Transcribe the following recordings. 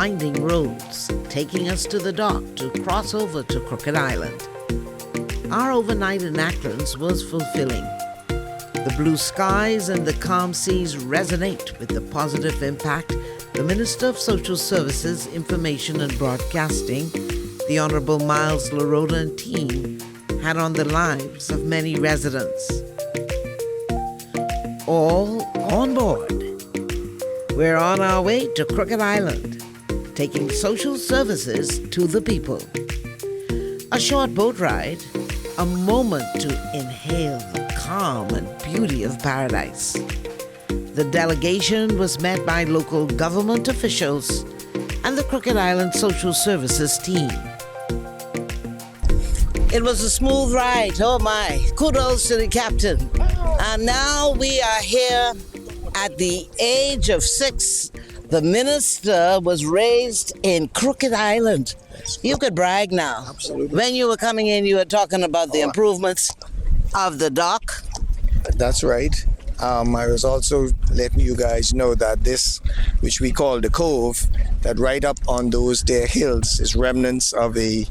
winding roads, taking us to the dock to cross over to Crooked Island. Our overnight in Acklins was fulfilling. The blue skies and the calm seas resonate with the positive impact the Minister of Social Services, Information and Broadcasting, the Honourable Myles Laroda and team, had on the lives of many residents. All on board. We're on our way to Crooked Island, taking social services to the people. A short boat ride, a moment to inhale the calm and beauty of paradise. The delegation was met by local government officials and the Crooked Island Social Services team. It was a smooth ride, oh my. Kudos to the captain. And now we are here at the age of 6. The minister was raised in Crooked Island. You could brag now. Absolutely. When you were coming in, you were talking about the improvements of the dock. That's right. I was also letting you guys know that this, which we call the Cove, that right up on those there hills is remnants of a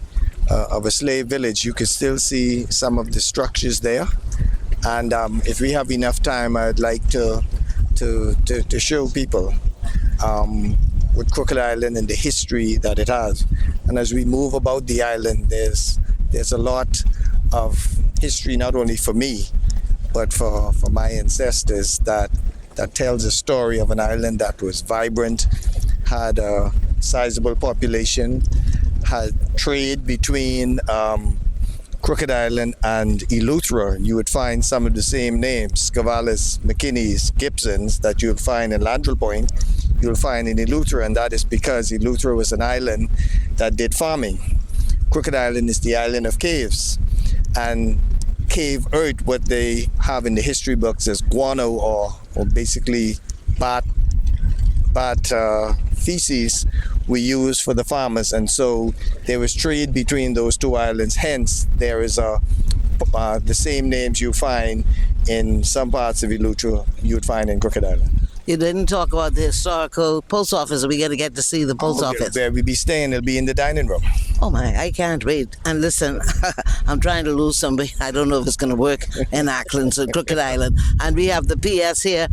slave village. You can still see some of the structures there. And if we have enough time, I'd like to show people with Crooked Island and the history that it has. And as we move about the island, there's a lot of history, not only for me, but for my ancestors, that tells a story of an island that was vibrant, had a sizable population, had trade between Crooked Island and Eleuthera. You would find some of the same names, Scavalis, McKinneys, Gibsons, that you'll find in Landrel Point, you'll find in Eleuthera, and that is because Eleuthera was an island that did farming. Crooked Island is the island of caves, and cave earth, what they have in the history books is guano or basically bat feces we use for the farmers, and so there was trade between those two islands. Hence, there is the same names you find in some parts of Eleuthera you would find in Crooked Island. You didn't talk about the historical post office. Are we going to get to see the post office? Where we be staying, it'll be in the dining room. Oh my, I can't wait. And listen, I'm trying to lose somebody. I don't know if it's going to work in Acklins or Crooked Island. And we have the PS here.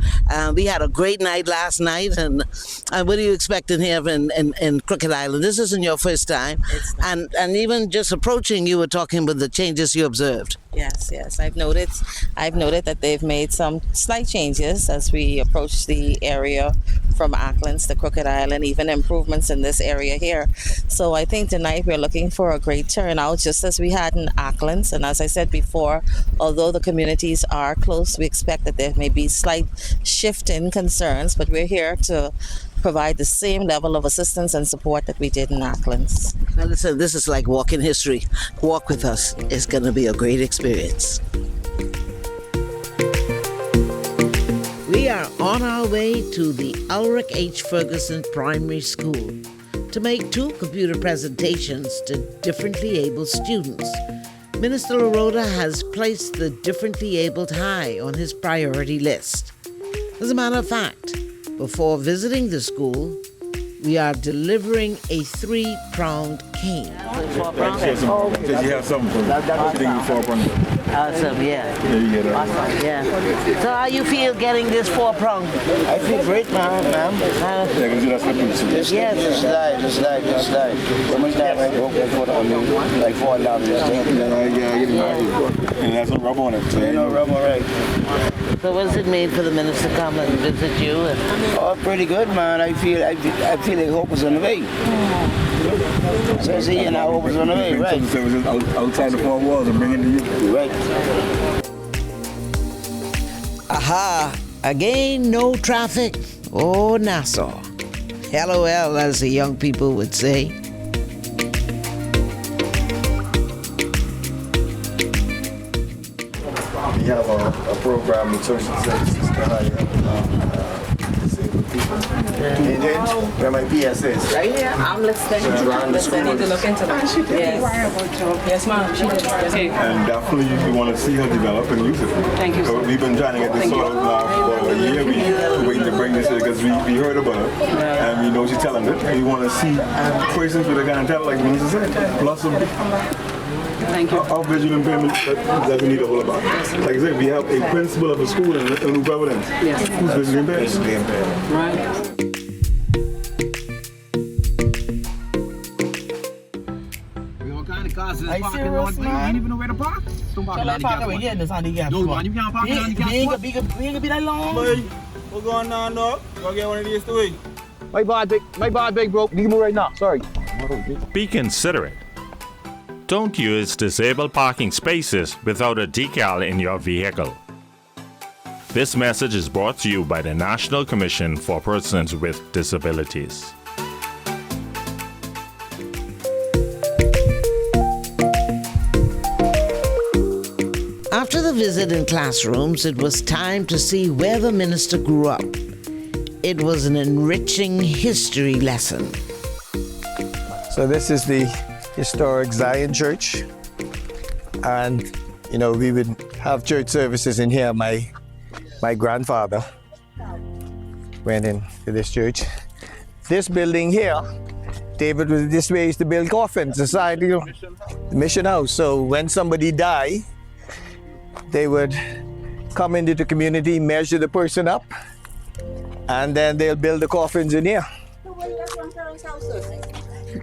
We had a great night last night. And what are you expecting here in Crooked Island? This isn't your first time. And even just approaching, you were talking about the changes you observed. Yes. I've noted that they've made some slight changes as we approach the area from Acklins to Crooked Island, even improvements in this area here. So I think tonight we're looking for a great turnout, just as we had in Acklins. And as I said before, although the communities are close, we expect that there may be slight shift in concerns, but we're here to provide the same level of assistance and support that we did in Acklins. Now listen, this is like walking history. Walk with us. It's going to be a great experience. We are on our way to the Ulrich H. Ferguson Primary School to make 2 computer presentations to differently abled students. Minister Laroda has placed the differently abled high on his priority list. As a matter of fact, before visiting the school, we are delivering a 3-pronged cane. 4-pronged? Did you have something? That's 4-pronged. Awesome, yeah. Awesome, yeah. So how you feel getting this 4-pronged? I feel great, ma'am. Yes. Just slide. How much time I go for the like $4? Yeah. And that's no rubber on it. No rubber, right. So what does it mean for the minister to come and visit you? Oh, pretty good, man. I feel like hope is on the way. So see, and I hope is on the way, right? Outside the 4 walls and bring it to you. Right. Aha! Again, no traffic. Oh, Nassau. LOL, as the young people would say. We have a program with social services to hire disabled Where my PS is. Right here, I'm listening. around the I need to look into that. Yes, ma'am. She did. And definitely you want to see her develop and use it. Thank you, sir. We've been trying to get this sorted now for a year. We're waiting to bring this here because we heard about it and we know she's telling it. We want to see persons with a kind of talent like the minister said. Plus some Thank you. our visual impairment that we need to hold about. Like I said, we have a principal of a school in New Providence who's visually impaired. Right. Are you serious, man? You ain't even know where to park? Don't park on the gas. Yeah, that's on the gas. No, man, you can't park on the gas. We ain't gonna be that long. Boy, what's going on, dog? Go get one of these three. My bad big bro. Need to move right now. Sorry. Be considerate. Don't use disabled parking spaces without a decal in your vehicle. This message is brought to you by the National Commission for Persons with Disabilities. After the visit in classrooms, it was time to see where the minister grew up. It was an enriching history lesson. So this is the historic Zion Church. And, you know, we would have church services in here. My grandfather went into this church. This building here, David was this way used to build coffins, society, the mission house. So when somebody died, they would come into the community, measure the person up, and then they'll build the coffins in here.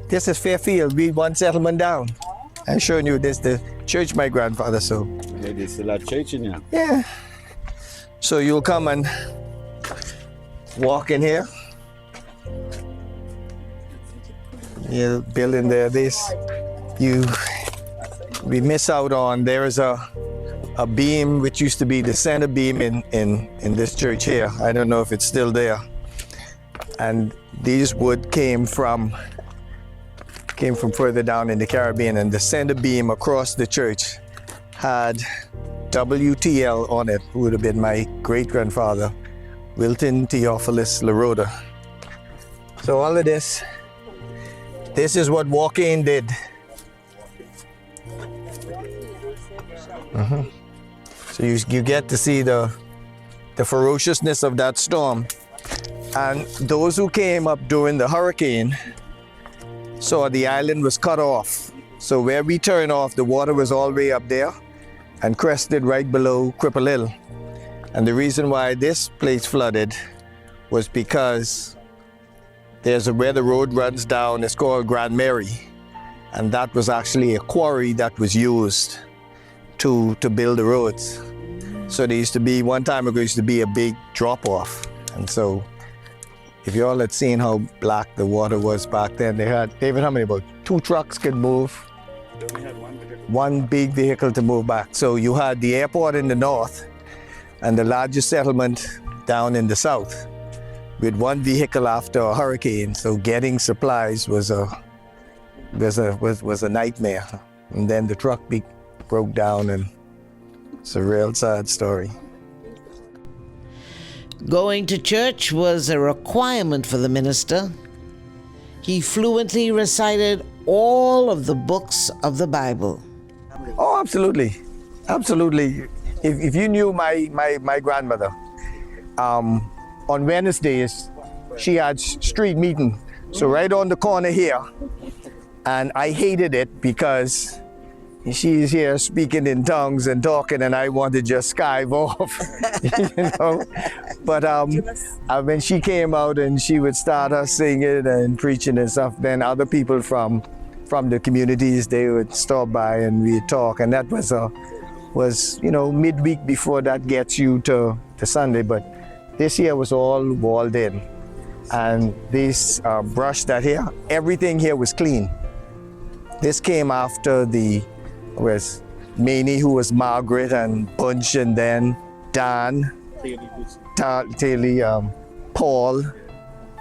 This is Fairfield. We one settlement down. I'm showing you this the church my grandfather so. Yeah, there's still a church in here. Yeah. So you'll come and walk in here. You build in there. We miss out on. There is a beam which used to be the center beam in this church here. I don't know if it's still there. And these wood came from further down in the Caribbean, and the center beam across the church had WTL on it, who would have been my great-grandfather, Wilton Theophilus Laroda. So all of this is what walking did. So you get to see the ferociousness of that storm. And those who came up during the hurricane saw the island was cut off. So where we turned off, the water was all the way up there and crested right below Cripple Hill. And the reason why this place flooded was because where the road runs down, it's called Grand Mary. And that was actually a quarry that was used to build the roads. So there used to be, one time ago, used to be a big drop-off. And so if you all had seen how black the water was back then, they had, David, how many, about 2 trucks could move? We had one vehicle. One big vehicle to move back. So you had the airport in the north and the largest settlement down in the south with one vehicle after a hurricane. So getting supplies was a nightmare. And then the truck broke down, and it's a real sad story. Going to church was a requirement for the minister. He fluently recited all of the books of the Bible. Oh, absolutely. Absolutely. If you knew my grandmother, on Wednesdays, she had street meeting. So right on the corner here. And I hated it because she's here speaking in tongues and talking, and I want to just skive off, you know. But when she came out and she would start her singing and preaching and stuff, then other people from the communities, they would stop by and we'd talk. And that was you know, midweek before that gets you to Sunday. But this year was all walled in. And this brush that here, everything here was clean. This came after was Maney, who was Margaret, and Bunch, and then Dan, Taylor, Paul.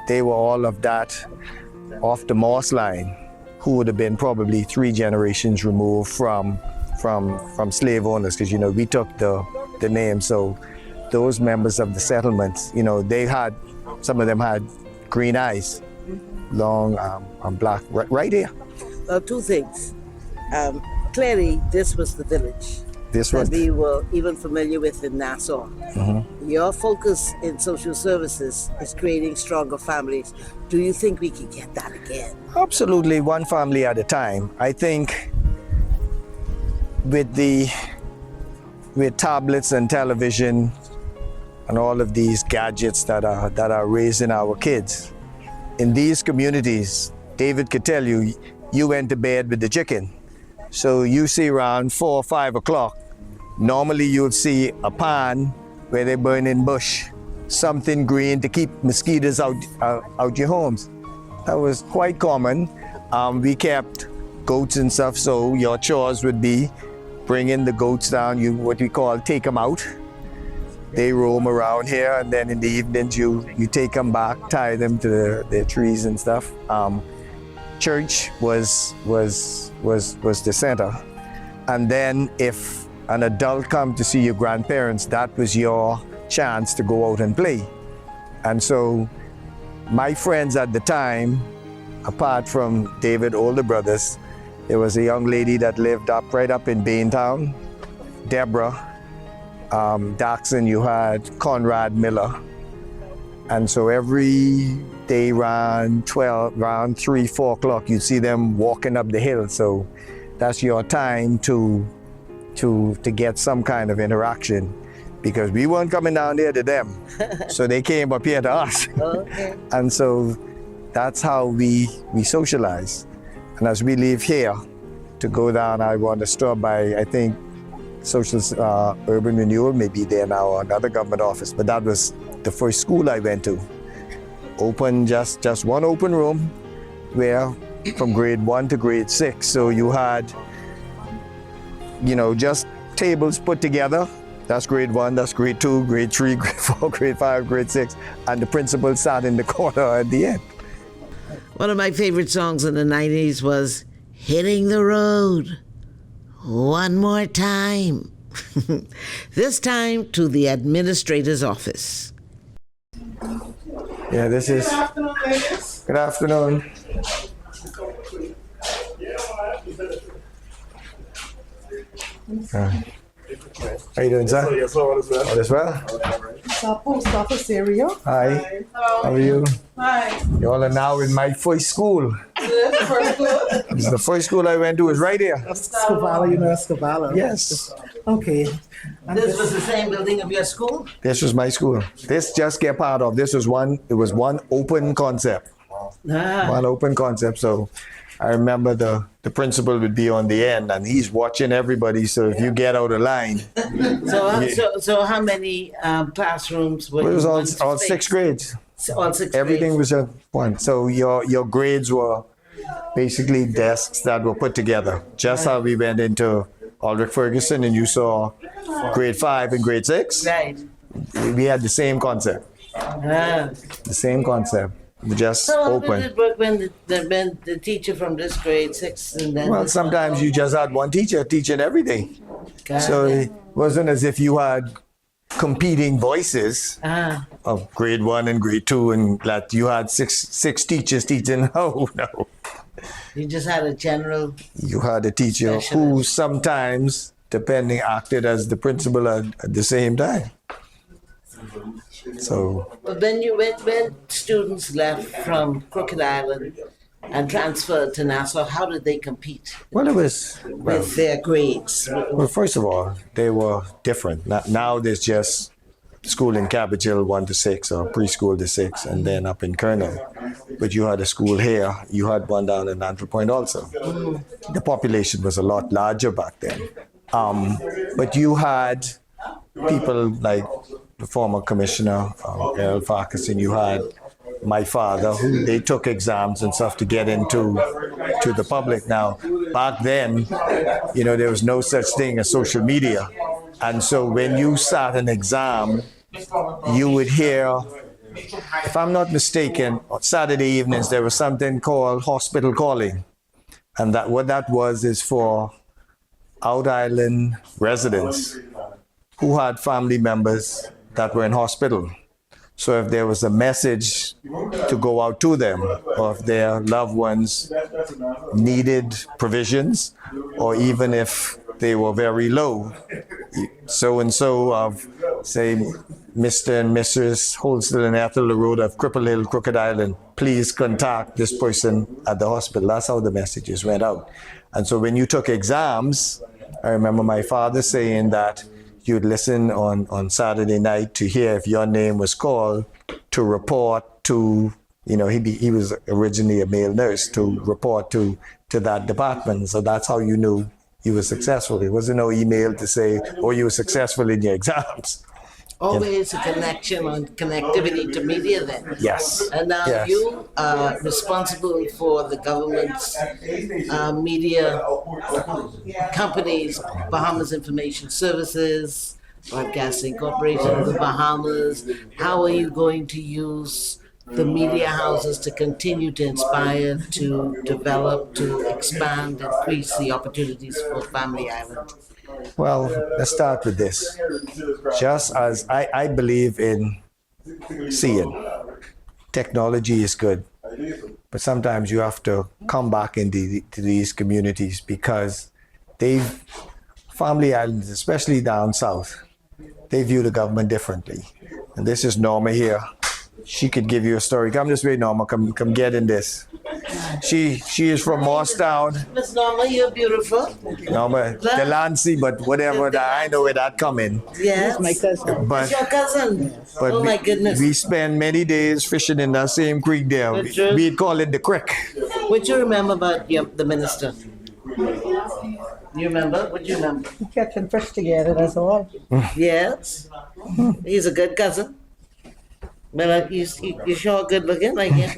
They were all of that off the Moss line, who would have been probably 3 generations removed from slave owners, because, you know, we took the name. So those members of the settlements, some of them had green eyes, long black, right here. Two things. Clearly, this was the village This that was we were even familiar with in Nassau. Your focus in social services is creating stronger families. Do you think we can get that again? absolutely one family at a time. I think with tablets and television and all of these gadgets that are raising our kids in these communities, David could tell you, you went to bed with the chicken. So you see around 4 or 5 o'clock, normally you'll see a pan where they're burning bush, something green to keep mosquitoes out your homes. That was quite common. We kept goats and stuff, so your chores would be bringing the goats down, what we call take them out. They roam around here, and then in the evenings you take them back, tie them to their trees and stuff. Church was the center, and then if an adult come to see your grandparents, that was your chance to go out and play. And so my friends at the time, apart from David older brothers, there was a young lady that lived right up in Baintown, Deborah. Daxon, you had Conrad Miller. And so every day around 3, 4 o'clock, you'd see them walking up the hill. So that's your time to get some kind of interaction, because we weren't coming down there to them. So they came up here to us. Okay. And so that's how we socialize. And as we leave here to go down, I want to stop by, I think, Social Urban Renewal may be there now, or another government office, but that was the first school I went to. Open, just one open room, where from grade 1 to grade 6, so you had, just tables put together. That's grade 1, that's grade 2, grade 3, grade 4, grade 5, grade 6, and the principal sat in the corner at the end. One of my favorite songs in the 90s was Hitting the Road One More Time. This time to the administrator's office. Yeah, this is... Good afternoon. How you doing, sir? Yes, all is well. All is well? It's our post office area. Hi. How are you? Hi. You all are now in my first school. This is the first school I went to, was right here. Scavala, Scavala. Yes. Okay. This was the same building of your school? This was my school. This just get part of, it was one open concept. One open concept. So I remember the principal would be on the end, and he's watching everybody. So if you get out of line. So how many classrooms were It was in all one space? 6 grades. All 6 Everything grades. was at one. So your grades were basically desks that were put together. Just how we went into Aldrich Ferguson and you saw grade 5 and grade 6. Right. We had the same concept. Ah. The same concept. Just So how open. did it work when the teacher from this grade 6 and then... Well, sometimes you just had one teacher teaching every day. Got So it. it wasn't as if you had competing voices Ah. of grade 1 and grade 2 and that you had six teachers teaching. Oh, no. You just had a general... You had a teacher who Specialist. sometimes, depending, acted as the principal at the same time. So, But when students left from Crooked Island and transferred to Nassau, how did they compete well, it was, well, with their grades? well, first of all, they were different. Now there's just school in Cabbage Hill 1 to 6 or preschool to 6 and then up in Colonel. But you had a school here, you had one down in Antler Point also. The population was a lot larger back then. But you had people like the former commissioner, Errol Farquharson, you had my father, who they took exams and stuff to get into the public. Now, back then, there was no such thing as social media. And so when you sat an exam, you would hear, if I'm not mistaken, on Saturday evenings, there was something called hospital calling. And what that was is for Out Island residents who had family members that were in hospital. So if there was a message to go out to them, or if their loved ones needed provisions, or even if they were very low, so-and-so of, say, Mr. and Mrs. Holston and Ethel Laroda of Cripple Hill, Crooked Island, please contact this person at the hospital. That's how the messages went out. And so when you took exams, I remember my father saying that you'd listen on Saturday night to hear if your name was called to report to, he was originally a male nurse, to report to that department. So that's how you knew you were successful. There wasn't no email to say, oh, you were successful in your exams. Always a connection on connectivity to media then. Yes. And now Yes. you are responsible for the government's media companies, Bahamas Information Services, Broadcasting Corporation of the Bahamas. How are you going to use the media houses to continue to inspire, to develop, to expand, increase the opportunities for Family Island? Well, let's start with this. Just as I believe in seeing, technology is good, but sometimes you have to come back into these communities because Family Islands, especially down south, they view the government differently. And this is Norma here. She could give you a story. Come this way, Norma. Come get in this. She is from Morstown. Miss Norma, you're beautiful. Norma, Delancey, but whatever, I know where that come in. Yes. My cousin. But, Your cousin. but Oh my goodness. we spend many days fishing in that same creek there. That's true. We'd call it the creek. What do you remember about the minister? You remember? What do you remember? Catching fish together, that's all. Yes. He's a good cousin. But you sure good looking like him.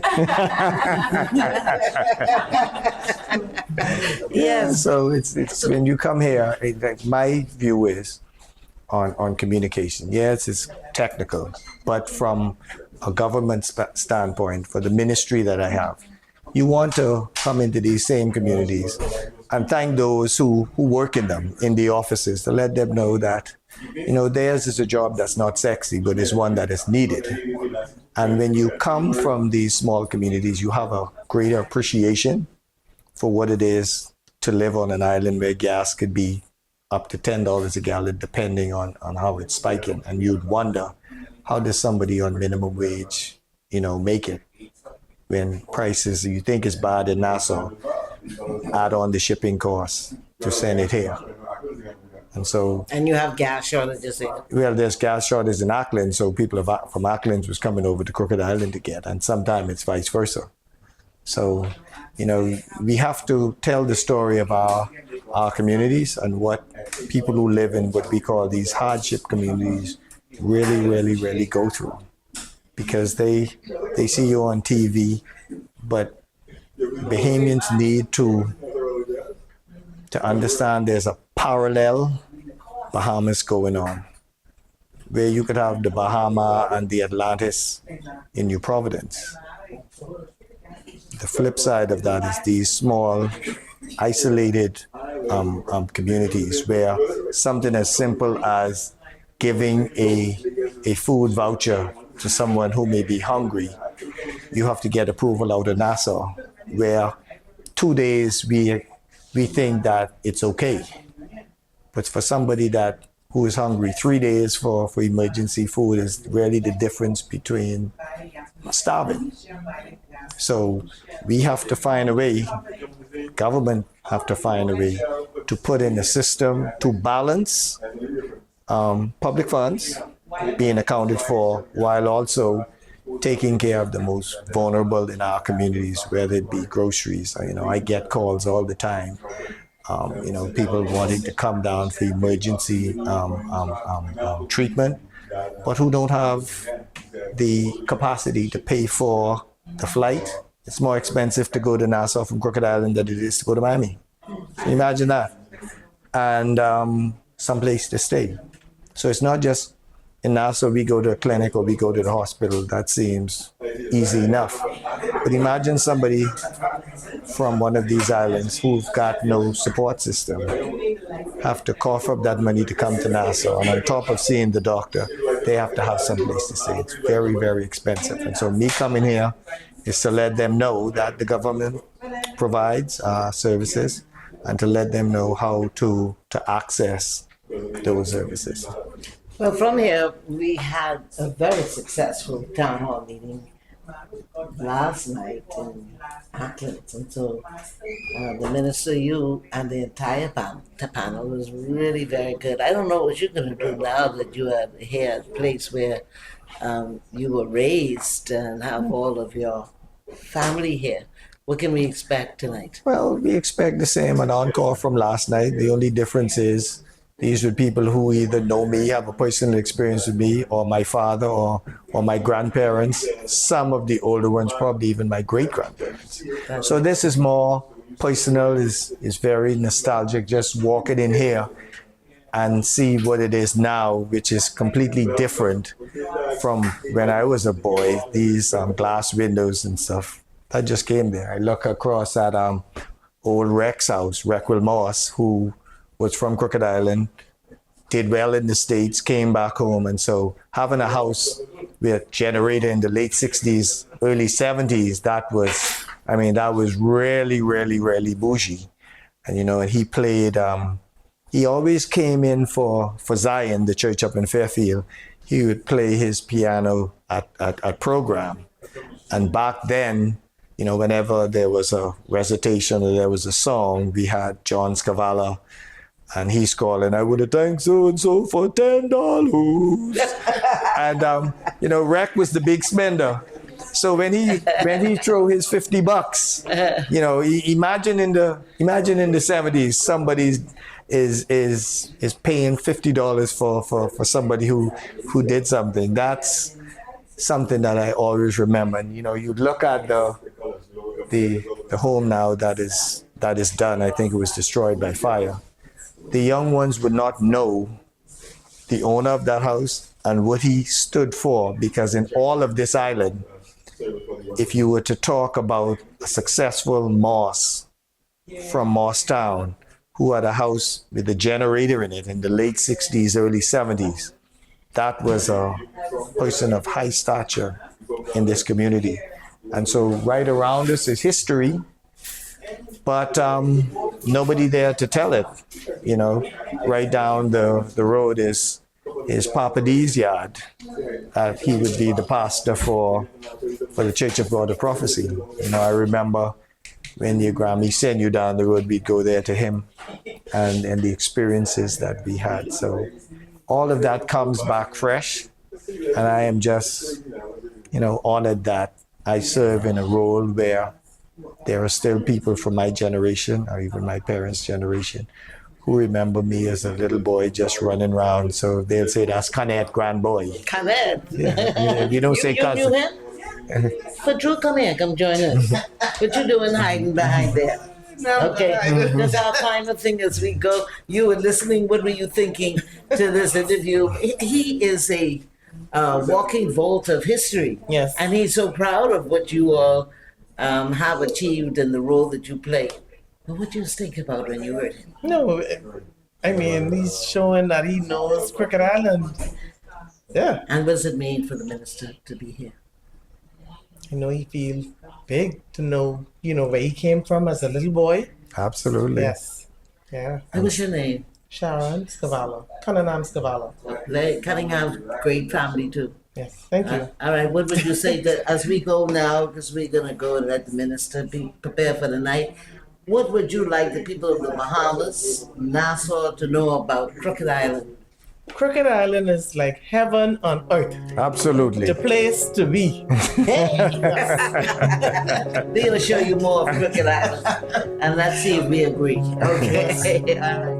Yes. So it's when you come here, my view is on communication. Yes, it's technical, but from a government standpoint, for the ministry that I have, you want to come into these same communities and thank those who work in them, in the offices, to let them know that, theirs is a job that's not sexy, but it's one that is needed. And when you come from these small communities, you have a greater appreciation for what it is to live on an island where gas could be up to $10 a gallon, depending on how it's spiking. And you'd wonder, how does somebody on minimum wage, make it when prices you think is bad in Nassau, add on the shipping costs to send it here. And you have gas shortages here. Well, there's gas shortages in Acklins, so people from Acklins was coming over to Crooked Island to get, and sometimes it's vice versa. So, we have to tell the story of our communities and what people who live in what we call these hardship communities really, really, really go through. Because they see you on TV, but Bahamians need to understand there's a parallel Bahamas going on, where you could have the Bahama and the Atlantis in New Providence. The flip side of that is these small, isolated communities where something as simple as giving a food voucher to someone who may be hungry, you have to get approval out of Nassau, where 2 days we think that it's okay. But for somebody who is hungry, 3 days for emergency food is really the difference between starving. So we have to find a way, government have to find a way to put in a system to balance public funds being accounted for while also taking care of the most vulnerable in our communities, whether it be groceries. I get calls all the time. People wanting to come down for emergency treatment, but who don't have the capacity to pay for the flight. It's more expensive to go to Nassau from Crooked Island than it is to go to Miami. So imagine that. And someplace to stay. So it's not just in Nassau we go to a clinic or we go to the hospital. That seems easy enough. But imagine somebody from one of these islands who've got no support system have to cough up that money to come to Nassau. And on top of seeing the doctor, they have to have some place to stay. It's very, very expensive. And so me coming here is to let them know that the government provides services and to let them know how to access those services. Well, from here, we had a very successful town hall meeting last night in Acklins. And so the minister, you, and the entire panel was really very good. I don't know what you're going to do now that you are here at a place where you were raised and have all of your family here. What can we expect tonight? Well, we expect the same, an encore from last night. The only difference is these are people who either know me, have a personal experience with me, or my father or my grandparents. Some of the older ones, probably even my great-grandparents. So this is more personal, is very nostalgic, just walking in here and see what it is now, which is completely different from when I was a boy. These glass windows and stuff, I just came there. I look across at old Rex house, Reckwell Moss, who was from Crooked Island, did well in the States, came back home. And so having a house with generator in the late 60s, early 70s, that was really, really, really bougie. And, and he played, he always came in for Zion, the church up in Fairfield. He would play his piano at program. And back then, whenever there was a recitation or there was a song, we had John Scavala, and he's calling, I would have thanked so-and-so for $10. And, Rec was the big spender. So when he throw his $50, imagine in the 70s, somebody is paying $50 for somebody who did something. That's something that I always remember. And, you look at the home now that is done. I think it was destroyed by fire. The young ones would not know the owner of that house and what he stood for, because in all of this island, if you were to talk about a successful Moss from Morstown who had a house with a generator in it in the late 60s, early 70s, that was a person of high stature in this community. And so right around us is history, but nobody there to tell it. Right down the road is Papa D's yard. He would be the pastor for the Church of God of Prophecy. I remember when your Grammy sent you down the road, we'd go there to him and the experiences that we had. So all of that comes back fresh, and I am just, honored that I serve in a role where there are still people from my generation, or even my parents' generation, who remember me as a little boy just running around. So they'll say, that's Canet, grand boy. Canet? Yeah. You don't say cousin. You knew him? For Drew, come here, come join us. What you doing hiding behind there? Okay, that's our final thing as we go. You were listening, what were you thinking to this interview? He is a walking vault of history. Yes. And he's so proud of what you all have achieved in the role that you play. But what do you think about when you heard him? No, I mean, he's showing that he knows Crooked Island. Yeah. And what does it mean for the minister to be here? He feels big to know, where he came from as a little boy. Absolutely. Yes. Yeah. What was your name? Sharon Scavala. Cunningham Scavala. Cunningham, great family too. Yes. Thank you. All right, what would you say that as we go now, because we're going to go and let the minister be prepared for the night, what would you like the people of the Bahamas, Nassau, to know about Crooked Island? Crooked Island is like heaven on earth. Absolutely. The place to be. We're going to show you more of Crooked Island, and let's see if we agree. Okay. All right.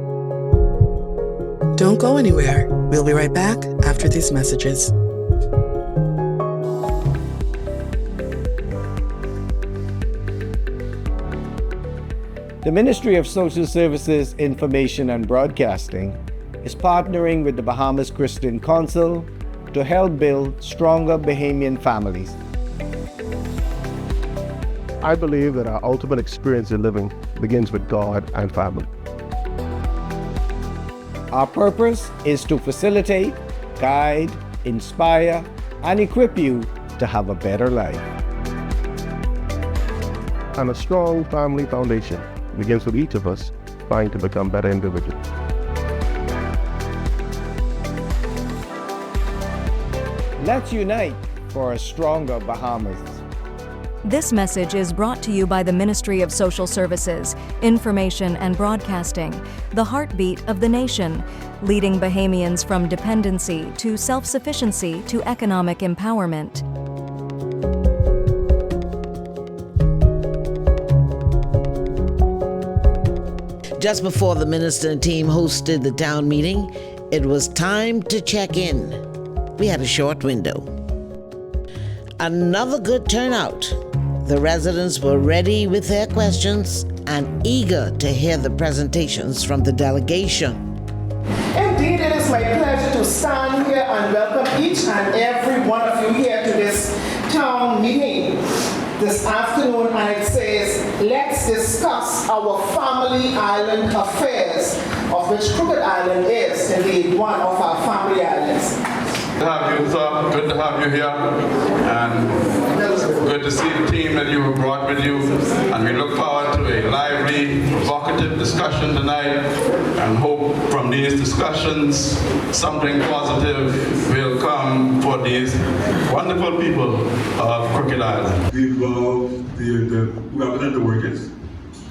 Don't go anywhere. We'll be right back after these messages. The Ministry of Social Services, Information and Broadcasting is partnering with the Bahamas Christian Council to help build stronger Bahamian families. I believe that our ultimate experience in living begins with God and family. Our purpose is to facilitate, guide, inspire, and equip you to have a better life. And a strong family foundation begins with each of us trying to become better individuals. Let's unite for a stronger Bahamas. This message is brought to you by the Ministry of Social Services, Information and Broadcasting, the heartbeat of the nation, leading Bahamians from dependency to self-sufficiency to economic empowerment. Just before the minister and team hosted the town meeting, it was time to check in. We had a short window. Another good turnout. The residents were ready with their questions and eager to hear the presentations from the delegation. Indeed, it is my pleasure to stand here and welcome each and every one of you here to this town meeting this afternoon, and it says, let's discuss our family island affairs, of which Crooked Island is indeed one of our family islands. Good to have you, sir. Good to have you here, and good to see the team that you have brought with you. And we look forward to a lively, provocative discussion tonight, and hope from these discussions something positive will come for these wonderful people of Crooked Island. We represent the workers,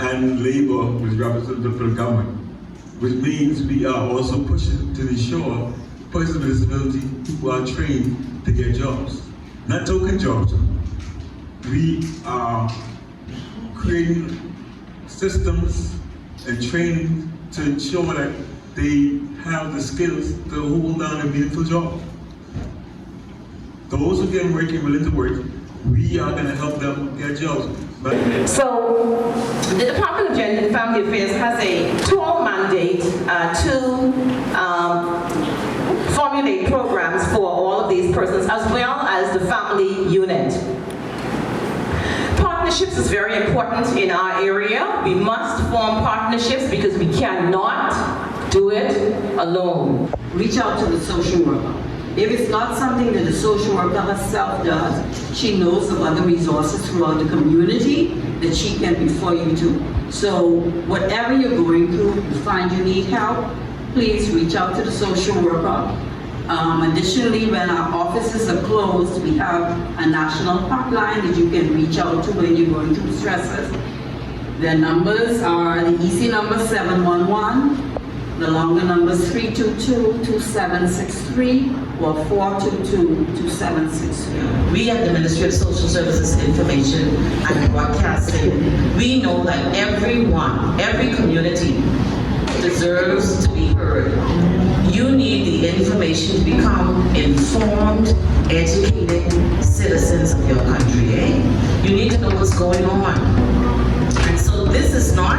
and labor, which represents the government, which means we are also pushing to ensure persons with disability who are trained to get jobs, not token jobs. We are creating systems and training to ensure that they have the skills to hold down a meaningful job. Those who get working, willing to work, we are going to help them get jobs. So, the Department of Gender and Family Affairs has a dual mandate to formulate programs for all of these persons, as well as the family unit. Partnerships is very important in our area. We must form partnerships because we cannot do it alone. Reach out to the social worker. If it's not something that the social worker herself does, she knows of other resources throughout the community that she can refer you to. So whatever you're going through, you find you need help, please reach out to the social worker. Additionally, when our offices are closed, we have a national hotline that you can reach out to when you're going through stresses. The numbers are the easy number 711, the longer number is 322-2763 or 422-2763. We at the Ministry of Social Services, Information and Broadcasting, we know that everyone, every community deserves to be heard. You need the information to become informed, educated citizens of your country, You need to know what's going on. And so this is not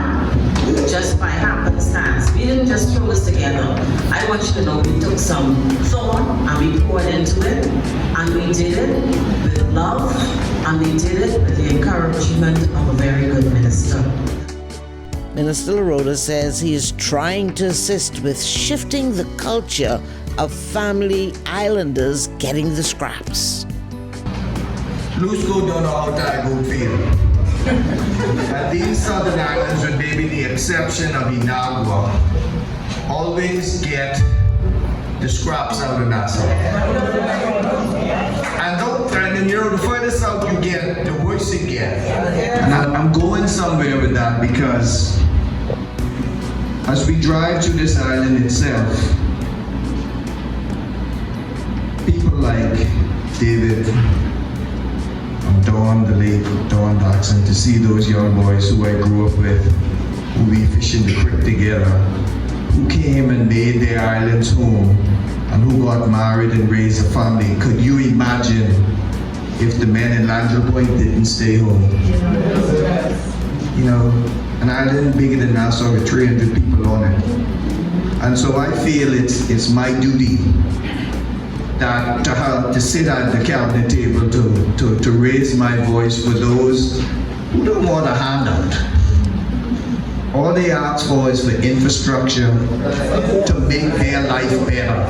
just by happenstance. We didn't just throw this together. I want you to know we took some thought and we poured into it, and we did it with love, and we did it with the encouragement of a very good minister. Minister Laroda says he is trying to assist with shifting the culture of family islanders getting the scraps. Lusco don't know how to go feel. That these southern islands, with maybe the exception of Inagua, always get the scraps out of Nassau. And the further south you get, the worse it gets. And I'm going somewhere with that because as we drive to this island itself, people like David, Dawn, the late Dawn Daxon, to see those young boys who I grew up with, who we fished in the creek together, who came and made their islands home, and who got married and raised a family. Could you imagine if the men in Landry Point didn't stay home? You know, an island bigger than Nassau with 300 people on it. And so I feel it's my duty that to sit at the cabinet table to raise my voice for those who don't want a handout. All they ask for is for infrastructure to make their life better.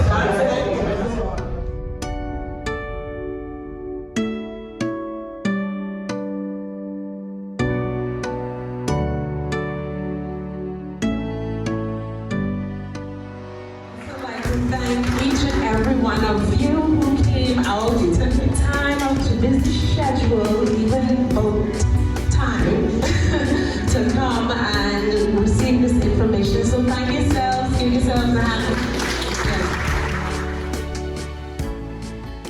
one of you who came out. You took the time out to busy schedule, even out time to come and receive this information. So thank yourselves, give yourselves a hand.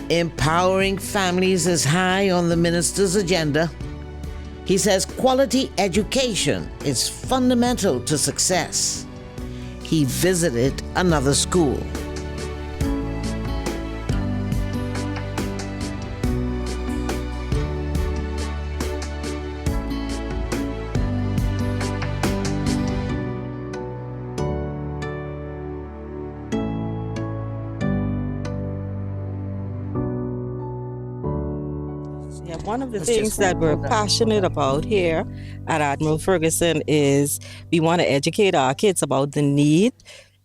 Empowering families is high on the minister's agenda. He says quality education is fundamental to success. He visited another school. One of the things that we're passionate about here at Admiral Ferguson is we want to educate our kids about the need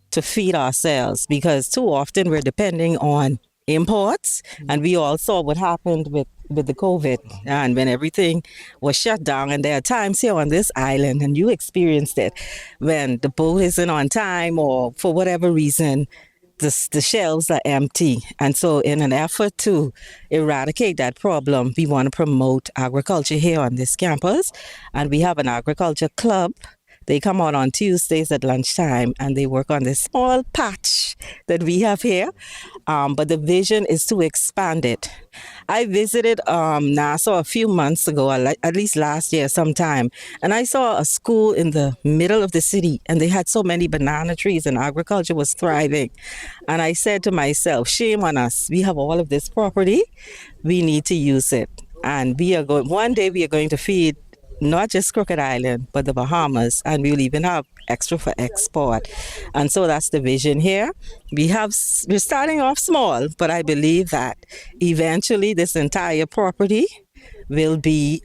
to feed ourselves, because too often we're depending on imports, and we all saw what happened with the COVID and when everything was shut down. And there are times here on this island, and you experienced it, when the boat isn't on time or for whatever reason, the shelves are empty. And so in an effort to eradicate that problem, we want to promote agriculture here on this campus. And we have an agriculture club. They come out on Tuesdays at lunchtime and they work on this small patch that we have here. But the vision is to expand it. I visited Nassau a few months ago, at least last year sometime, and I saw a school in the middle of the city, and they had so many banana trees and agriculture was thriving. And I said to myself, shame on us. We have all of this property. We need to use it. And one day we are going to feed not just Crooked Island, but the Bahamas, and we'll even have extra for export. And so that's the vision here. We're starting off small, but I believe that eventually this entire property will be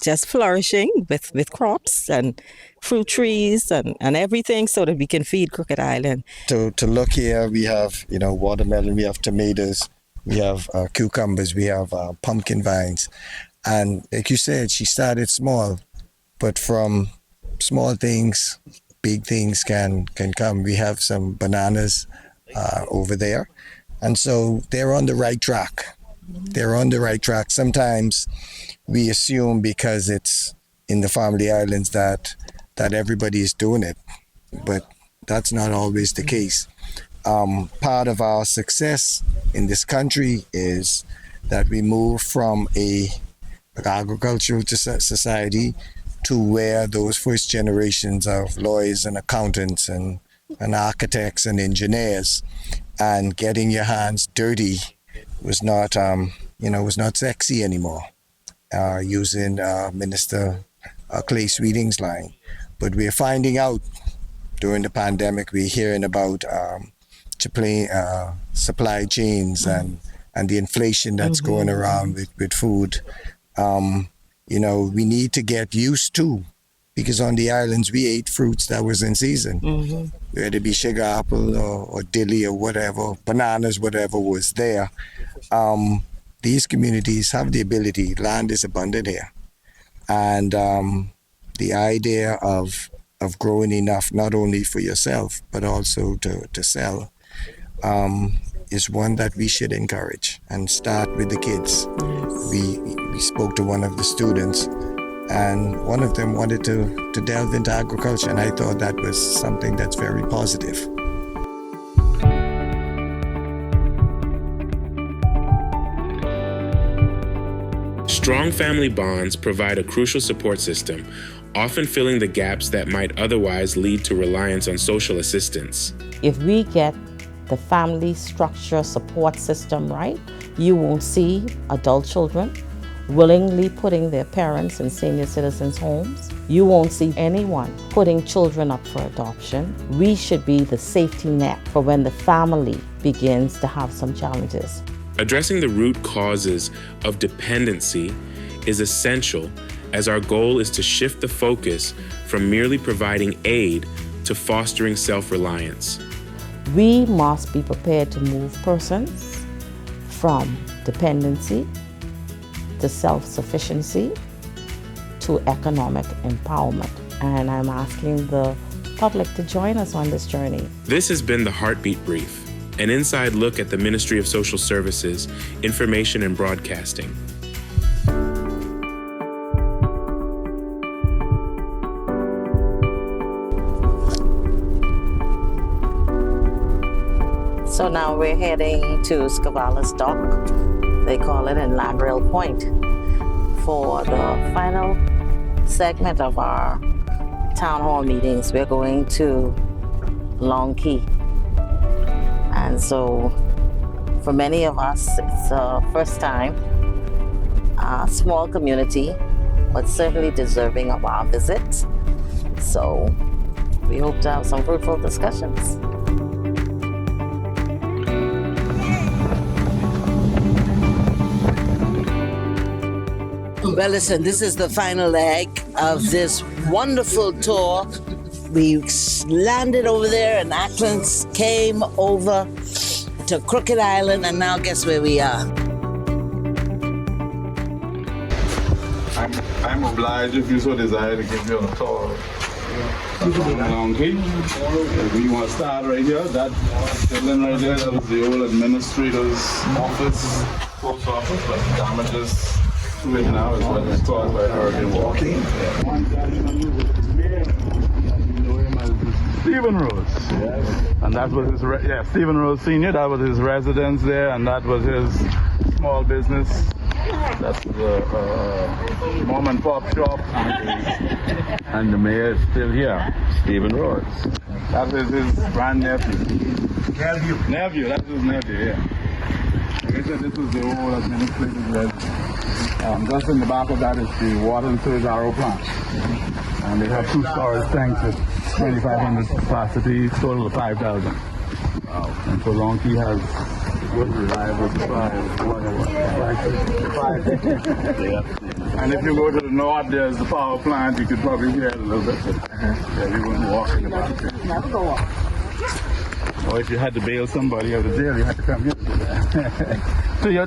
just flourishing with crops and fruit trees and everything, so that we can feed Crooked Island. To look here, we have watermelon, we have tomatoes, we have cucumbers, we have pumpkin vines. And like you said, she started small, but from small things, big things can come. We have some bananas over there. And so they're on the right track. They're on the right track. Sometimes we assume because it's in the Family Islands that everybody is doing it, but that's not always the case. Part of our success in this country is that we move from a agricultural society to where those first generations of lawyers and accountants and architects and engineers, and getting your hands dirty was not sexy anymore, using Minister Clay Sweeting's line. But we're finding out during the pandemic, we're hearing about supply chains and the inflation that's going around with food. We need to get used to, because on the islands we ate fruits that was in season, whether it be sugar apple or dilly or whatever, bananas, whatever was there. These communities have the ability, land is abundant here. And the idea of growing enough, not only for yourself, but also to sell, is one that we should encourage and start with the kids. Yes. We spoke to one of the students, and one of them wanted to delve into agriculture, and I thought that was something that's very positive. Strong family bonds provide a crucial support system, often filling the gaps that might otherwise lead to reliance on social assistance. If we get the family structure support system right, you won't see adult children willingly putting their parents in senior citizens' homes. You won't see anyone putting children up for adoption. We should be the safety net for when the family begins to have some challenges. Addressing the root causes of dependency is essential, as our goal is to shift the focus from merely providing aid to fostering self-reliance. We must be prepared to move persons from dependency to self-sufficiency to economic empowerment. And I'm asking the public to join us on this journey. This has been the Heartbeat Brief. an inside look at the Ministry of Social Services, Information and Broadcasting. So now we're heading to Scavalis Dock, they call it, in Landrail Point, for the final segment of our town hall meetings. We're going to Long Key. And so for many of us, it's the first time, a small community, but certainly deserving of our visit. So we hope to have some fruitful discussions. Well, listen, this is the final leg of this wonderful tour. We landed over there and Acklins came over to Crooked Island, and now guess where we are? I'm obliged, if you so desire, to give you a tour. Long Key. We want to start right here. That building right there, that was the old administrator's office, post office, but damages to it now is what is caused by hurricane walking. Stephen Rose. Yes. And that was his, Stephen Rose Sr., that was his residence there, and that was his small business. That's the mom and pop shop, and the mayor is still here, Stephen Rose. That is his grandnephew. Nephew, that's his nephew, yeah. Like I said, this was the old administrative residence. Just in the back of that is the water and sewage RO plant. And they have 2 storage tanks with 2,500 capacity, total of 5,000. Wow. And so Long Key has good, reliable supply of water. Yeah. And if you go to the north, there's the power plant. You could probably hear it a little bit. Yeah, we wouldn't walk in the back. Never go up. Or if you had to bail somebody out of jail, you had to come here.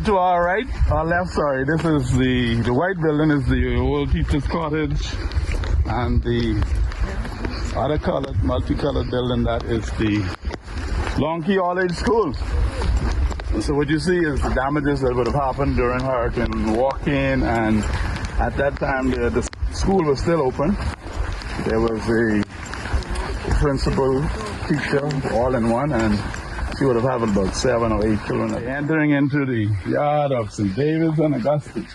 To our right, our left, sorry, this is the white building is the old teacher's cottage, and the other colored, multicolored building, that is the Long Key All-Age School. And so what you see is the damages that would have happened during Hurricane Walking, and at that time the school was still open. There was a principal, teacher, all in one, and she would have had about 7 or 8 children. Entering into the yard of St. David's and Augustine.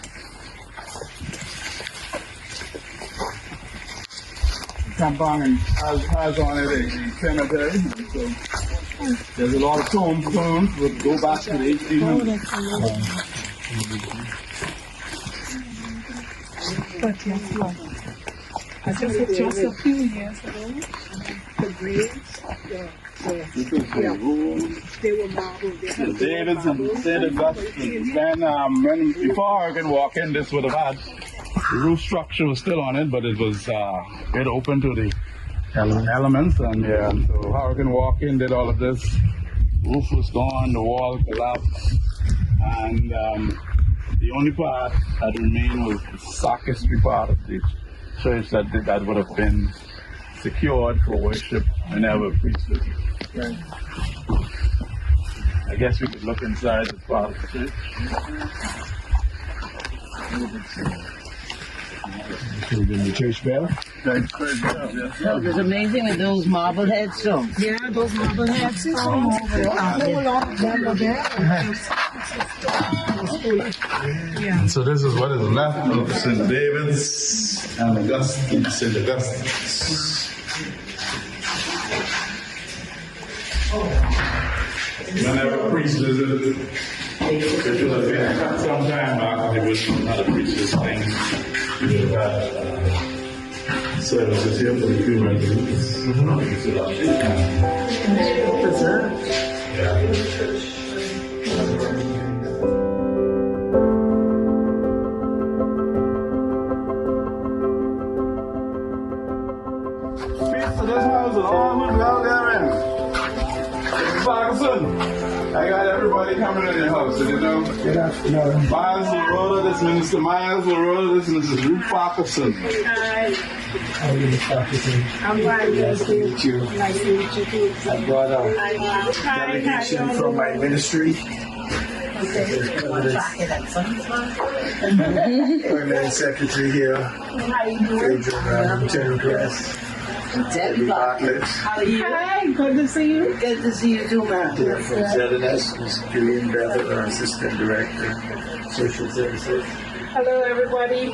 Kampong has on it a cemetery, so there's a lot of tombstones that go back to the 1800s. I just a few years ago, the graves, they were marble. St. David's and St. Augustine. Then before Hurricane Walking, this would have had, the roof structure was still on it, but it was it open to the elements, and so Hurricane Walking did all of this. Roof was gone, the wall collapsed, and the only part that remained was the sacristy part of the church that would have been secured for worship whenever priests visited. Right. I guess we could look inside this part of the church. The church bell? Look, it's amazing with those marble headstones. Yeah, those marble headstones. A whole lot of them are there. And so this is what is left of St. David's and Augustine, St. Augustine's. Whenever a priest visited, it would have been some time back, they would not have preached this thing. We would have had services here for the few residents. I got everybody coming in your house, did you know? Good afternoon. Myles Laroda, this is Minister Myles Laroda, this is Mrs. Ruth Parkinson. Hi. How are you, Ms. Parkinson? I'm fine. Nice to meet you. Nice to meet you too. I brought a delegation from my ministry. Permanent Secretary here, Federal Lieutenant Press. Debbie Bartlett. Hi, good to see you. Good to see you too, ma'am. Here from ZNS, Ms. Julian Bevitt, our Assistant Director, Social Services. Hello, everybody.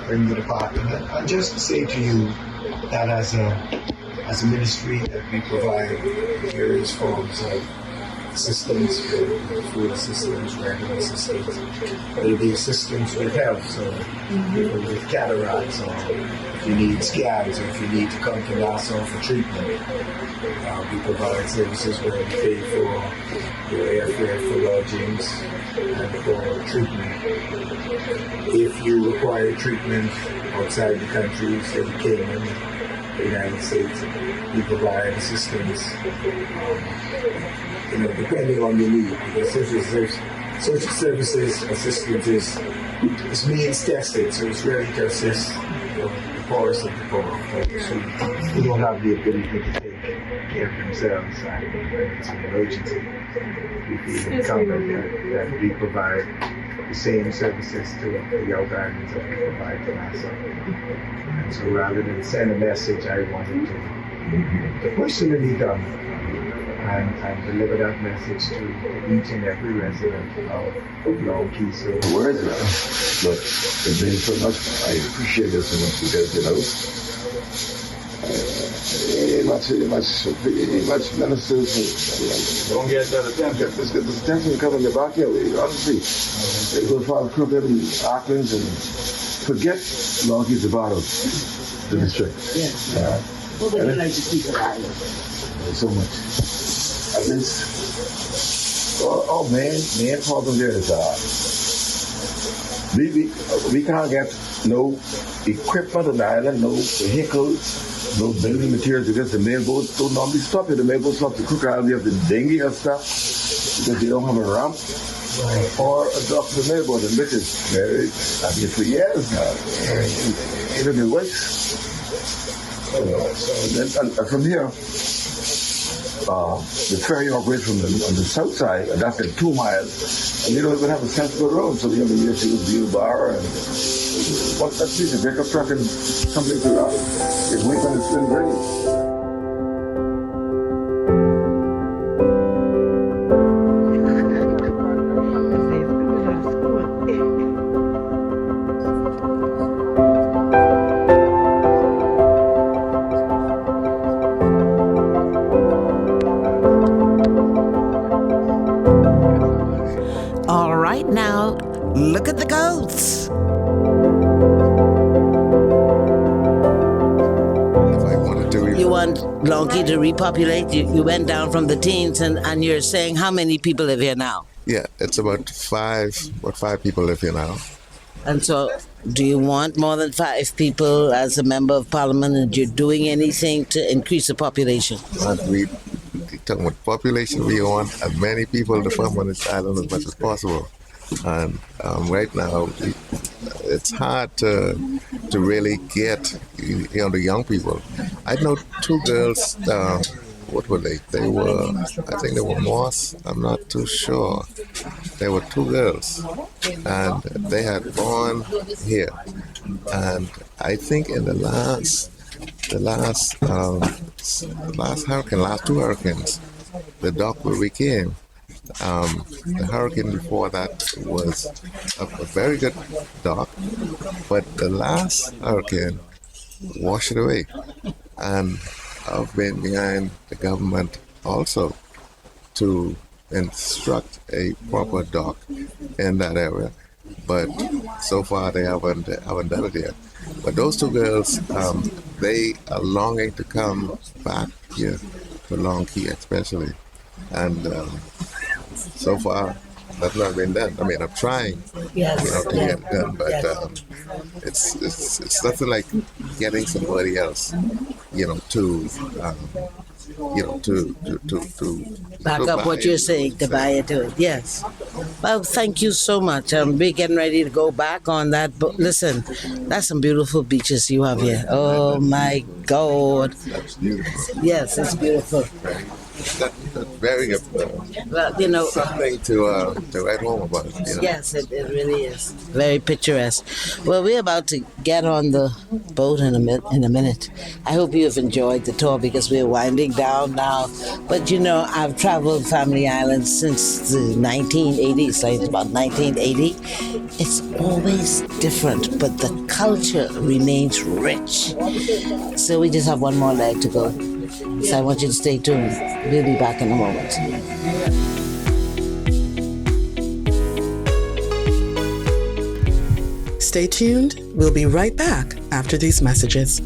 Bring the department. I just say to you that as a ministry that we provide various forms of assistance, food assistance, regular assistance, whether it be assistance with health, so people with cataracts, or if you need scans, or if you need to come to Nassau for treatment, we provide services where we pay for your airfare, for lodgings, and for treatment. If you require treatment outside the country, say Cayman, the United States, we provide assistance. Depending on your need, because social services assistance is means tested, so it's really to assist the poorest of the poor, who don't have the ability to take care of themselves when it's an emergency. We feel incumbent that we provide the same services to the Yellow Gardens that we provide to Nassau. And so rather than send a message, I wanted to personally come and deliver that message to each and every resident of Long Key. So words, but it means so much. I appreciate it so much because, much ministers don't get that attention. This attention come in the backyard. Honestly, they go far across every Acklins and forget Long Key's the bottom of the district. Well, they like to speak about it. So much. At least, main problem there is we can't get no equipment on the island, no vehicles, no building materials because the mailboats don't normally stop here. The mailboats stop the Cook Island, you have the dinghy and stuff because they don't have a ramp or a dock to the mailboat, and which is very, for years now. Even the works. And from here, the ferry operates on the south side, and that's at 2 miles, and you don't even have a sensible road, so you have to use the bar and what's that piece of pickup truck and something to it's weak when it's been ready. All right, now, look at the goats. You want Long Key to repopulate? You went down from the teens, and you're saying how many people live here now? Yeah, it's about five people live here now. And so, do you want more than 5 people as a member of parliament, and you're doing anything to increase the population? We talking about population, we want as many people to farm on this island as much as possible. And right now, it's hard to really get the young people. I know 2 girls. What were they? I think they were Moss. I'm not too sure. There were 2 girls, and they had born here. And I think in the last hurricane, last 2 hurricanes, the dock where we came. The hurricane before that was a very good dock, but the last hurricane washed it away. And I've been behind the government also to instruct a proper dock in that area, but so far they haven't done it yet. But those 2 girls, they are longing to come back here to Long Key especially, and so far that's not been done. I mean, I'm trying, to get it done, but it's nothing like getting somebody else, to to back to up buy what you're into saying, it. to buy into it. Yes. Well, thank you so much. We're getting ready to go back on that. But listen, that's some beautiful beaches you have here. Oh my God. That's beautiful. Yes, it's beautiful. That's very good. Well, something to write home about. Yes, it really is. Very picturesque. Well, we're about to get on the boat in a minute. I hope you have enjoyed the tour because we're winding down now. But I've traveled Family Island since the 1980s, like about 1980. It's always different, but the culture remains rich. So we just have one more leg to go. So I want you to stay tuned. We'll be back in a moment. Stay tuned. We'll be right back after these messages.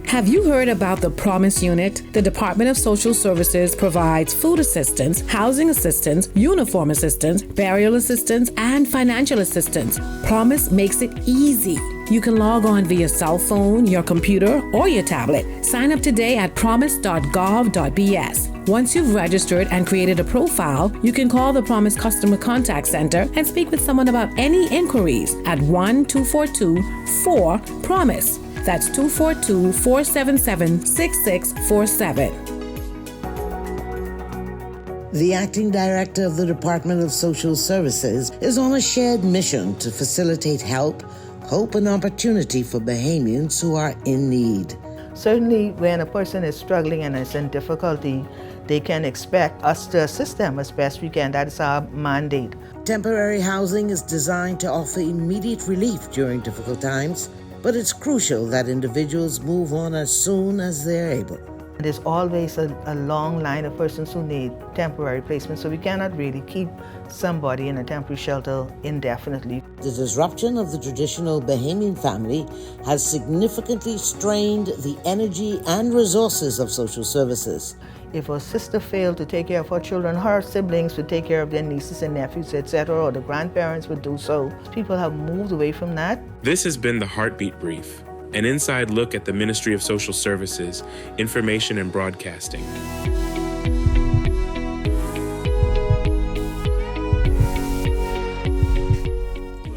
Have you heard about the Promise Unit? The Department of Social Services provides food assistance, housing assistance, uniform assistance, burial assistance, and financial assistance. Promise makes it easy. You can log on via cell phone, your computer, or your tablet. Sign up today at promise.gov.bs. Once you've registered and created a profile, you can call the Promise Customer Contact Center and speak with someone about any inquiries at 1-242-4-PROMISE. That's 242-477-6647. The acting director of the Department of Social Services is on a shared mission to facilitate help, hope, and opportunity for Bahamians who are in need. Certainly, when a person is struggling and is in difficulty, they can expect us to assist them as best we can. That is our mandate. Temporary housing is designed to offer immediate relief during difficult times, but it's crucial that individuals move on as soon as they're able. There's always a long line of persons who need temporary placement, so we cannot really keep somebody in a temporary shelter indefinitely. The disruption of the traditional Bahamian family has significantly strained the energy and resources of social services. If a sister failed to take care of her children, her siblings would take care of their nieces and nephews, etc., or the grandparents would do so. People have moved away from that. This has been the Heartbeat Brief, an inside look at the Ministry of Social Services, Information and Broadcasting.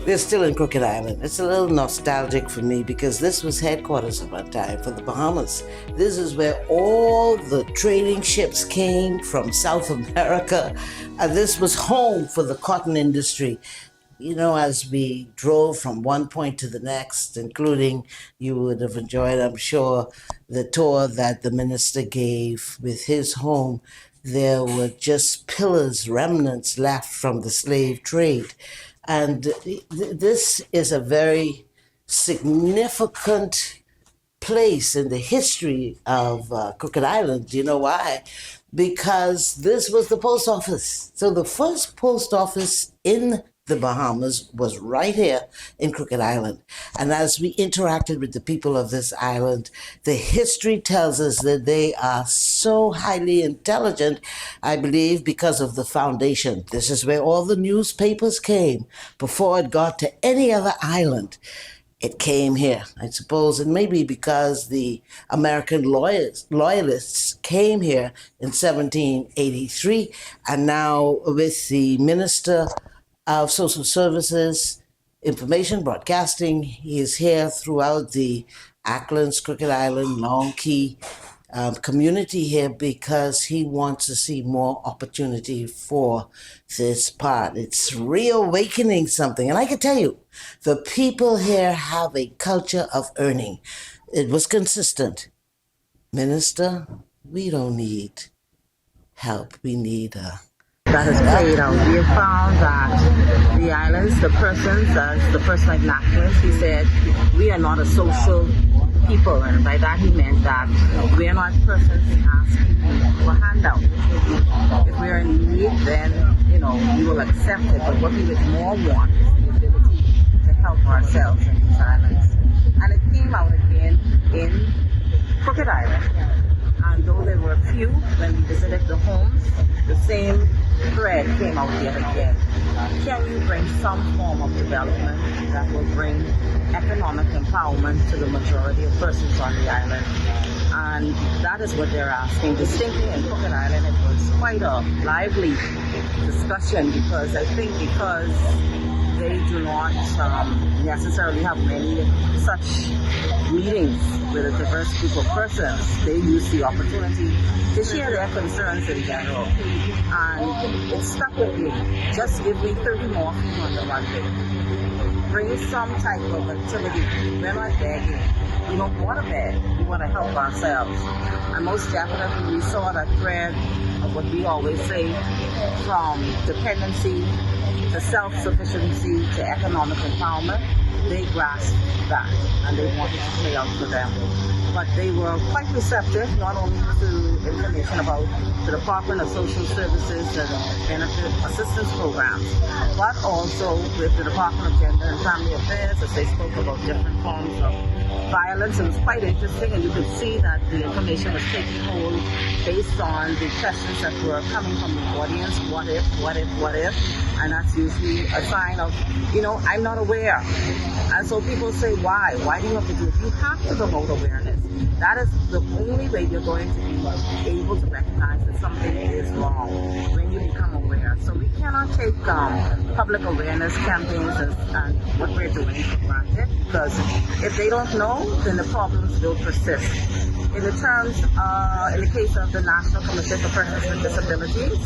We're still in Crooked Island. It's a little nostalgic for me because this was headquarters at one time for the Bahamas. This is where all the trading ships came from South America. This was home for the cotton industry. As we drove from one point to the next, including, you would have enjoyed, I'm sure, the tour that the minister gave with his home, there were just pillars, remnants left from the slave trade. And this is a very significant place in the history of Crooked Island. Do you know why? Because this was the post office. So the first post office in the Bahamas was right here in Crooked Island. And as we interacted with the people of this island, the history tells us that they are so highly intelligent, I believe, because of the foundation. This is where all the newspapers came before it got to any other island. It came here, I suppose, and maybe because the American loyalists came here in 1783, and now with the Minister of Social Services, Information Broadcasting, he is here throughout the Acklins, Crooked Island, Long Key community here because he wants to see more opportunity for this part. It's reawakening something. And I can tell you, the people here have a culture of earning. It was consistent. Minister, we don't need help. We need that has played out. We have found that the islands, the persons, as the person like Acklins, he said, we are not a social people, and by that he meant that we are not persons asking for a handout. If we are in need, then we will accept it. But what we would more want is the ability to help ourselves in these islands. And it came out again in Crooked Island. And though there were few when we visited the homes, the same thread came out yet again. Can you bring some form of development that will bring economic empowerment to the majority of persons on the island? And that is what they're asking. Distinctly in Crooked Island, it was quite a lively discussion because I think because they do not necessarily have many such meetings with a diverse group of persons, they use the opportunity to share their concerns in general. And it stuck with me. Just give me 30 more people under one day. Bring some type of activity. We're not begging. We don't want to beg. We want to help ourselves. And most definitely we saw that thread of what we always say, from dependency to self-sufficiency to economic empowerment. They grasped that and they wanted to play out for them. But they were quite receptive, not only to information about the Department of Social Services and benefit assistance programs, but also with the Department of Gender and Family Affairs, as they spoke about different forms of violence. It was quite interesting, and you could see that the information was taking hold based on the questions that were coming from the audience. What if, what if, what if? And that's usually a sign of, I'm not aware. And so people say, why? Why do you have to do it? You have to promote awareness. That is the only way you're going to be able to recognize that something is wrong, when you become aware. So we cannot take public awareness campaigns and what we're doing for granted, because if they don't know, then the problems will persist. In the case of the National Commission for Persons with Disabilities,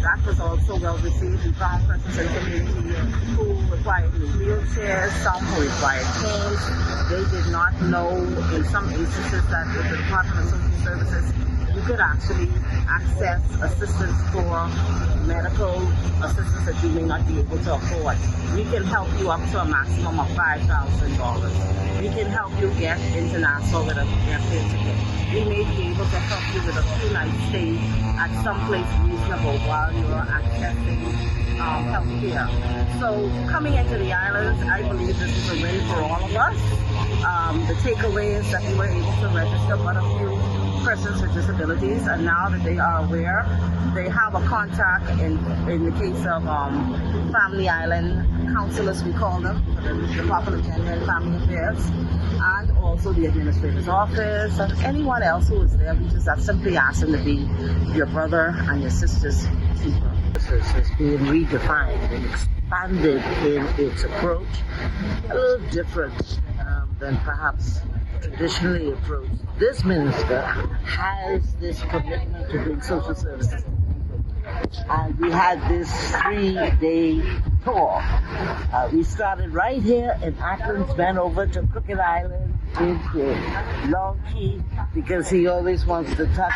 that was also well received. We found persons in the community who required new wheelchairs, some who required canes. They did not know in some instances that with the Department of Social Services, you could actually access assistance for medical assistance that you may not be able to afford. We can help you up to a maximum of $5,000. We can help you get into Nassau with an airplane ticket. We may be able to help you with a 2-night stay at some place reasonable while you're accessing health care. So coming into the islands, I believe this is a win for all of us. The takeaway is that we were able to register but a few persons with disabilities, and now that they are aware, they have a contact in the case of Family Island counselors, we call them, for the Department of Gender and Family Affairs, and also the administrator's office, and anyone else who is there. We just simply ask them to be your brother and your sister's keeper. This has been redefined and expanded in its approach, a little different than perhaps traditionally approached. This minister has this commitment to bring social services to people. And we had this 3-day tour. We started right here in Acklins, went over to Crooked Island, into Long Key, because he always wants to touch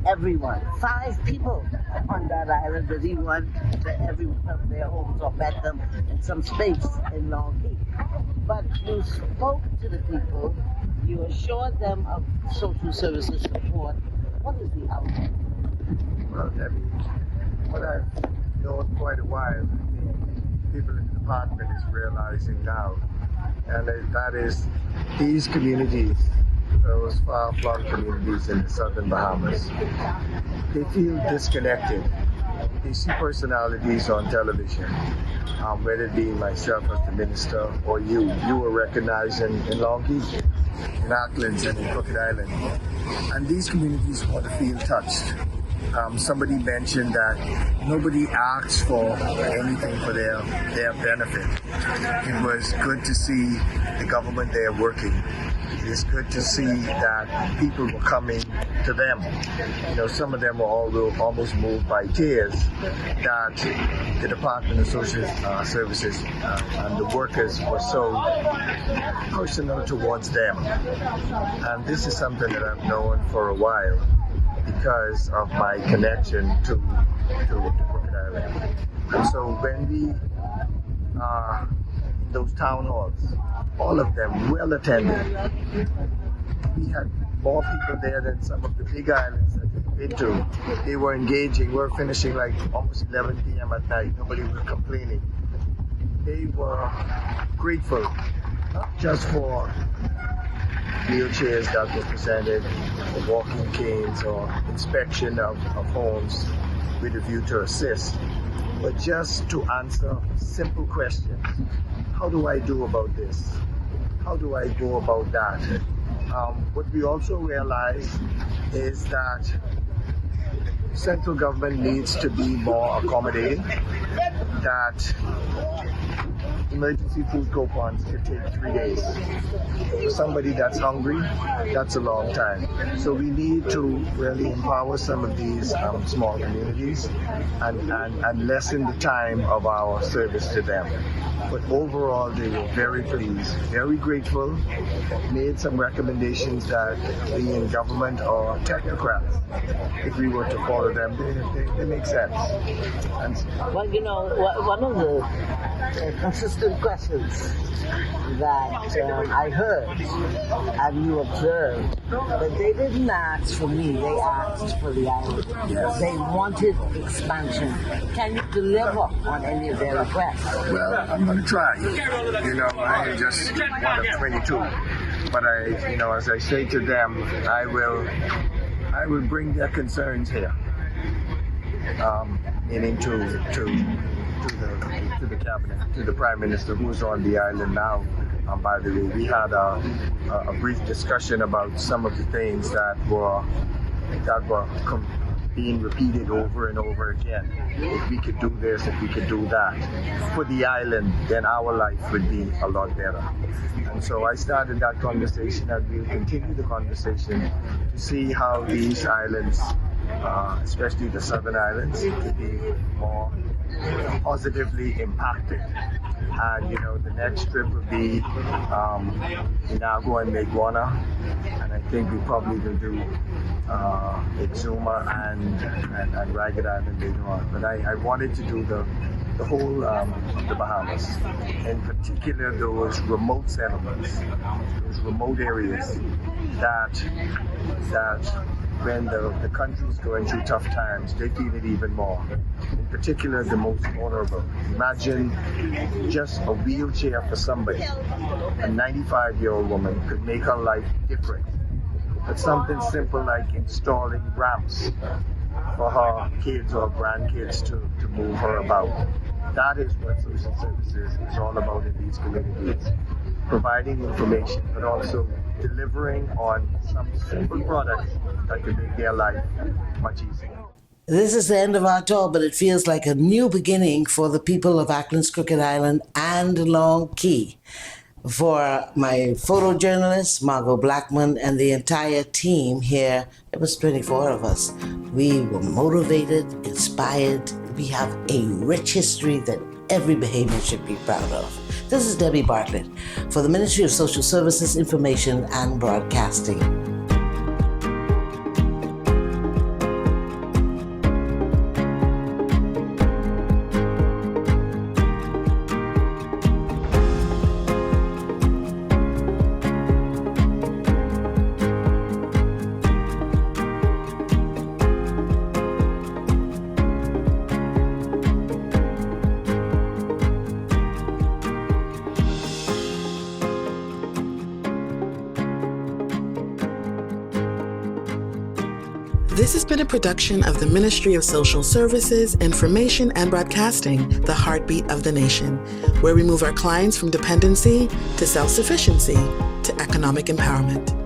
everyone. 5 people on that island that he wants to every one of their homes or met them in some space in Long Key. But you spoke to the people, you assured them of social services support. What is the outcome? Well, Debbie, what I've known quite a while, people in the department is realizing now, and that is these communities, those far-flung communities in the southern Bahamas, they feel disconnected. They see personalities on television, whether it be myself as the minister or you were recognized in Long Key, in Acklins and in Crooked Island. And these communities want to feel touched. Somebody mentioned that nobody asks for anything for their benefit. It was good to see the government there working. It is good to see that people were coming to them. Some of them were almost moved by tears that the Department of Social Services and the workers were so personal towards them. And this is something that I've known for a while because of my connection to Crooked Island. And so when we those town halls, all of them well attended. We had more people there than some of the big islands that we've been to. They were engaging. We were finishing like almost 11 p.m. at night. Nobody was complaining. They were grateful, not just for wheelchairs that were presented, or walking canes, or inspection of homes, with a view to assist, but just to answer simple questions. How do I do about this? How do I go about that? What we also realize is that central government needs to be more accommodating, that emergency food coupons could take 3 days. For somebody that's hungry, that's a long time. So we need to really empower some of these small communities and lessen the time of our service to them. But overall, they were very pleased, very grateful, made some recommendations that being government or technocrats, if we were to follow them, they make sense. And well, you know, one of the consistent questions that I heard and you observed, that they didn't ask for me, they asked for the island. Yes. They wanted expansion. Can you deliver on any of their requests? Well, I'm going to try. You know, I am just one of 22. But as I say to them, I will bring their concerns here. Meaning to the cabinet, to the Prime Minister who's on the island now. By the way, we had a brief discussion about some of the things that were being repeated over and over again. If we could do this, if we could do that for the island, then our life would be a lot better. And so I started that conversation, and we'll continue the conversation to see how these islands, especially the southern islands, could be more positively impacted. And the next trip will be Inago and Meguana, and I think we probably will do Exuma and Ragged Island later on. But I wanted to do the whole of the Bahamas, in particular those remote settlements, those remote areas that when the country's going through tough times, they feel it even more. In particular, the most vulnerable. Imagine just a wheelchair for somebody. A 95-year-old woman could make her life different. But something simple like installing ramps for her kids or grandkids to move her about. That is what social services is all about in these communities. Providing information, but also delivering on some simple products that can make their life much easier. This is the end of our tour, but it feels like a new beginning for the people of Acklins, Crooked Island, and Long Key. For my photojournalist, Margot Blackman, and the entire team here, it was 24 of us. We were motivated, inspired. We have a rich history that every Bahamian should be proud of. This is Debbie Bartlett for the Ministry of Social Services, Information and Broadcasting. This has been a production of the Ministry of Social Services, Information and Broadcasting, the heartbeat of the nation, where we move our clients from dependency to self-sufficiency to economic empowerment.